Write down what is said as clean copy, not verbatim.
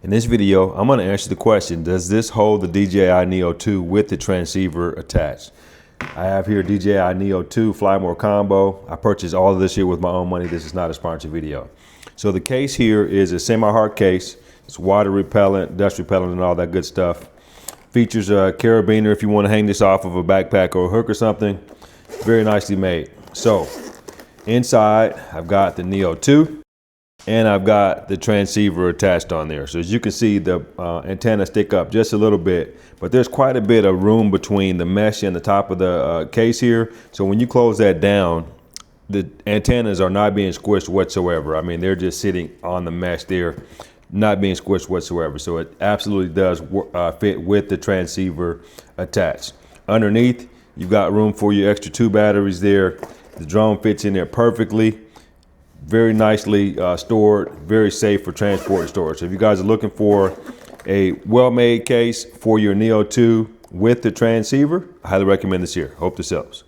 In this video, I'm going to answer the question, does this hold the DJI Neo 2 with the transceiver attached? I have here DJI Neo 2 Fly More Combo. I purchased all of this here with my own money. This is not a sponsored video. So the case here is a semi-hard case. It's water repellent, dust repellent, and all that good stuff. Features a carabiner if you want to hang this off of a backpack or a hook or something. Very nicely made. So inside, I've got the Neo 2. And I've got the transceiver attached on there. So as you can see, the antenna stick up just a little bit, but there's quite a bit of room between the mesh and the top of the case here. So when you close that down, the antennas are not being squished whatsoever. I mean, they're just sitting on the mesh there, not being squished whatsoever. So it absolutely does fit with the transceiver attached. Underneath, you've got room for your extra 2 batteries there. The drone fits in there perfectly. Very nicely stored, very safe for transport and storage. So if you guys are looking for a well-made case for your Neo 2 with the transceiver, I highly recommend this here. Hope this helps.